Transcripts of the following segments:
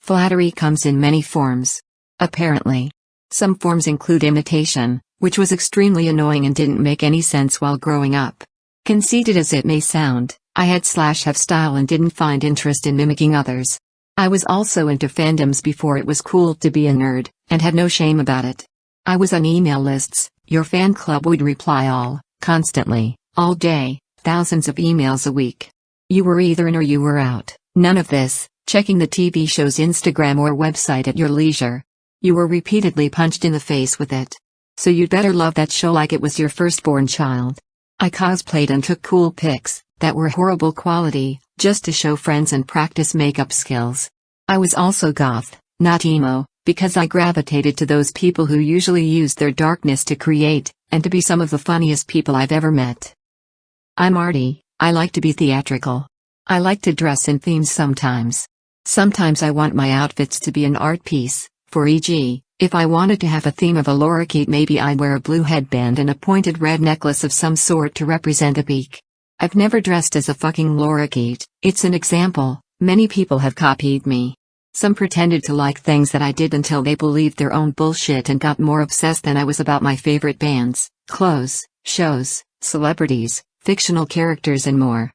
Flattery comes in many forms. Apparently. Some forms include imitation, which was extremely annoying and didn't make any sense while growing up. Conceited as it may sound, I had/have style and didn't find interest in mimicking others. I was also into fandoms before it was cool to be a nerd, and had no shame about it. I was on email lists. Your fan club would reply all, constantly, all day, thousands of emails a week. You were either in or you were out, none of this, checking the TV show's Instagram or website at your leisure. You were repeatedly punched in the face with it. So you'd better love that show like it was your firstborn child. I cosplayed and took cool pics, that were horrible quality, just to show friends and practice makeup skills. I was also goth, not emo, because I gravitated to those people who usually used their darkness to create, and to be some of the funniest people I've ever met. I'm arty, I like to be theatrical. I like to dress in themes sometimes. Sometimes I want my outfits to be an art piece, for e.g., if I wanted to have a theme of a lorikeet, maybe I'd wear a blue headband and a pointed red necklace of some sort to represent a beak. I've never dressed as a fucking lorikeet, it's an example, many people have copied me. Some pretended to like things that I did until they believed their own bullshit and got more obsessed than I was about my favorite bands, clothes, shows, celebrities, fictional characters and more.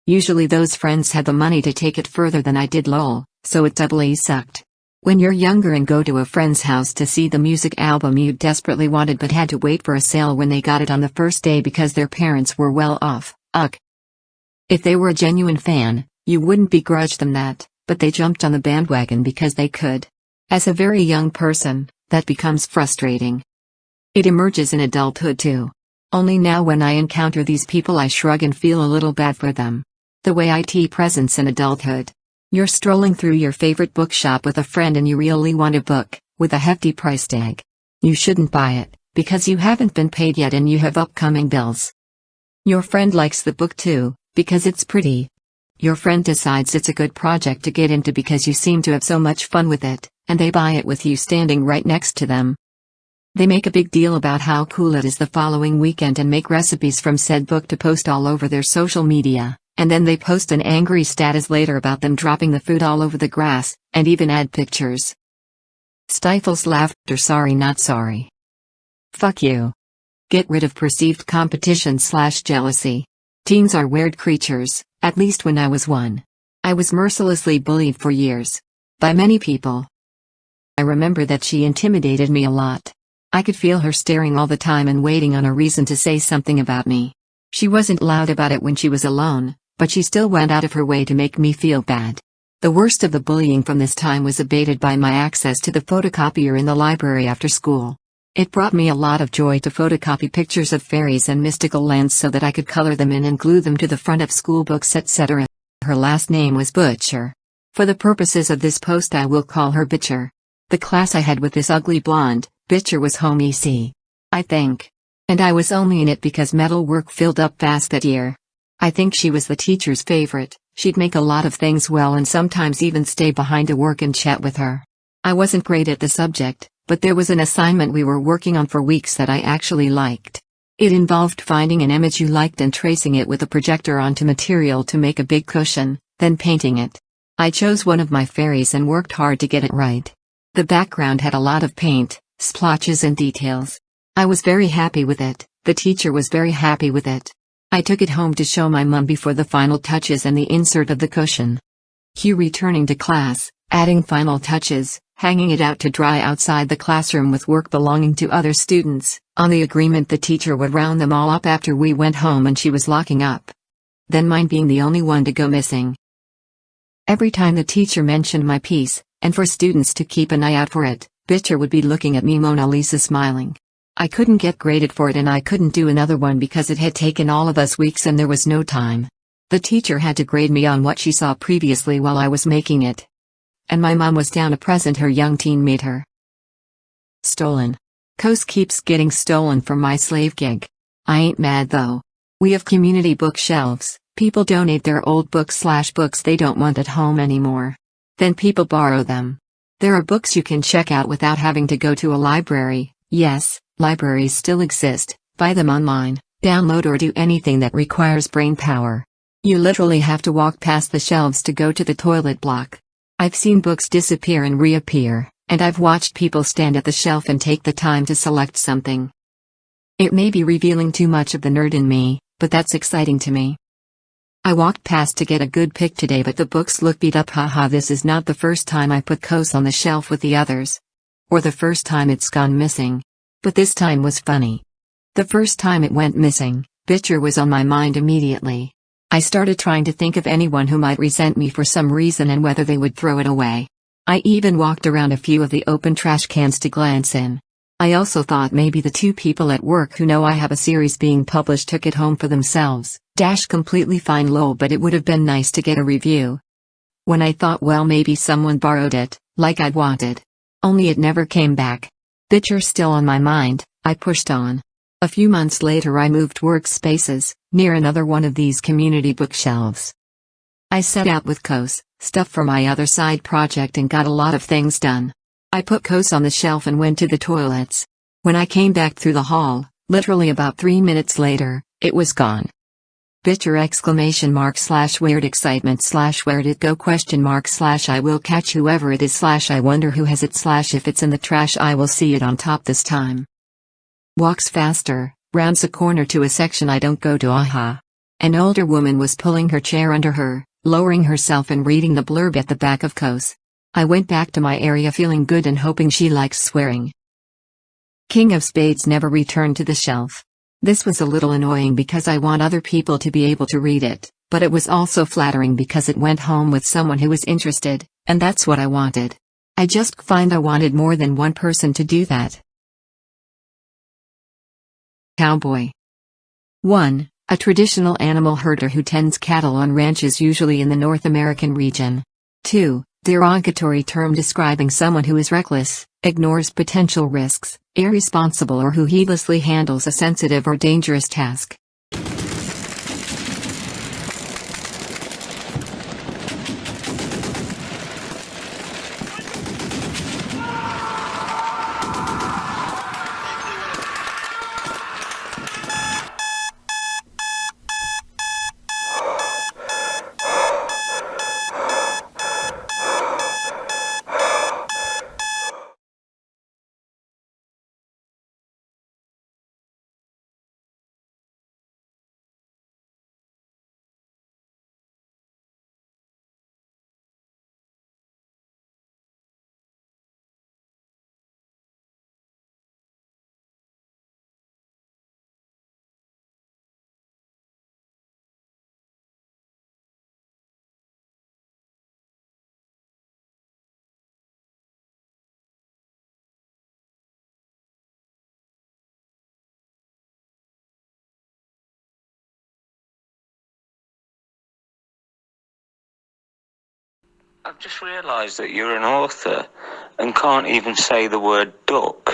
Usually those friends had the money to take it further than I did lol, so it doubly sucked. When you're younger and go to a friend's house to see the music album you desperately wanted but had to wait for a sale when they got it on the first day because their parents were well off, ugh. If they were a genuine fan, you wouldn't begrudge them that, but they jumped on the bandwagon because they could. As a very young person, that becomes frustrating. It emerges in adulthood too. Only now when I encounter these people I shrug and feel a little bad for them. The way IT presents in adulthood. You're strolling through your favorite bookshop with a friend and you really want a book, with a hefty price tag. You shouldn't buy it, because you haven't been paid yet and you have upcoming bills. Your friend likes the book too, because it's pretty. Your friend decides it's a good project to get into because you seem to have so much fun with it, and they buy it with you standing right next to them. They make a big deal about how cool it is the following weekend and make recipes from said book to post all over their social media, and then they post an angry status later about them dropping the food all over the grass, and even add pictures. Stifles laughter. Sorry, not sorry. Fuck you. Get rid of perceived competition/jealousy. Teens are weird creatures, at least when I was one. I was mercilessly bullied for years. By many people. I remember that she intimidated me a lot. I could feel her staring all the time and waiting on a reason to say something about me. She wasn't loud about it when she was alone, but she still went out of her way to make me feel bad. The worst of the bullying from this time was abated by my access to the photocopier in the library after school. It brought me a lot of joy to photocopy pictures of fairies and mystical lands so that I could color them in and glue them to the front of school books, etc. Her last name was Butcher. For the purposes of this post I will call her Butcher. The class I had with this ugly blonde, Butcher, was home EC. I think. And I was only in it because metal work filled up fast that year. I think she was the teacher's favorite. She'd make a lot of things well and sometimes even stay behind to work and chat with her. I wasn't great at the subject, but there was an assignment we were working on for weeks that I actually liked. It involved finding an image you liked and tracing it with a projector onto material to make a big cushion, then painting it. I chose one of my fairies and worked hard to get it right. The background had a lot of paint, splotches and details. I was very happy with it, the teacher was very happy with it. I took it home to show my mum before the final touches and the insert of the cushion. Cue returning to class, adding final touches, hanging it out to dry outside the classroom with work belonging to other students, on the agreement the teacher would round them all up after we went home and she was locking up. Then mine being the only one to go missing. Every time the teacher mentioned my piece, and for students to keep an eye out for it, Butcher would be looking at me, Mona Lisa, smiling. I couldn't get graded for it and I couldn't do another one because it had taken all of us weeks and there was no time. The teacher had to grade me on what she saw previously while I was making it. And my mom was down to present her young teen made her. Stolen. Coast keeps getting stolen from my slave gig. I ain't mad though. We have community bookshelves, people donate their old books/books they don't want at home anymore. Then people borrow them. There are books you can check out without having to go to a library. Yes, libraries still exist. Buy them online, download or do anything that requires brain power. You literally have to walk past the shelves to go to the toilet block. I've seen books disappear and reappear, and I've watched people stand at the shelf and take the time to select something. It may be revealing too much of the nerd in me, but that's exciting to me. I walked past to get a good pick today, but the books look beat up. Haha, this is not the first time I put Kos on the shelf with the others. Or the first time it's gone missing. But this time was funny. The first time it went missing, Butcher was on my mind immediately. I started trying to think of anyone who might resent me for some reason and whether they would throw it away. I even walked around a few of the open trash cans to glance in. I also thought maybe the two people at work who know I have a series being published took it home for themselves. Completely fine lol, but it would have been nice to get a review. When I thought, well, maybe someone borrowed it, like I'd wanted. Only it never came back. Butcher still on my mind, I pushed on. A few months later I moved workspaces, near another one of these community bookshelves. I set out with Kos, stuff for my other side project, and got a lot of things done. I put Kos on the shelf and went to the toilets. When I came back through the hall, literally about 3 minutes later, it was gone. Butcher !! Weird excitement / where'd it go ? / I will catch whoever it is / I wonder who has it / if it's in the trash I will see it on top this time. Walks faster, rounds a corner to a section I don't go to. Aha. An older woman was pulling her chair under her, lowering herself and reading the blurb at the back of Kos. I went back to my area feeling good and hoping she likes swearing. King of Spades never returned to the shelf. This was a little annoying because I want other people to be able to read it, but it was also flattering because it went home with someone who was interested, and that's what I wanted. I just find I wanted more than one person to do that. Cowboy. 1. A traditional animal herder who tends cattle on ranches, usually in the North American region. 2. Derogatory term describing someone who is reckless, ignores potential risks, irresponsible, or who heedlessly handles a sensitive or dangerous task. I've just realised that you're an author and can't even say the word duck.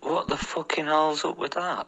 What the fucking hell's up with that?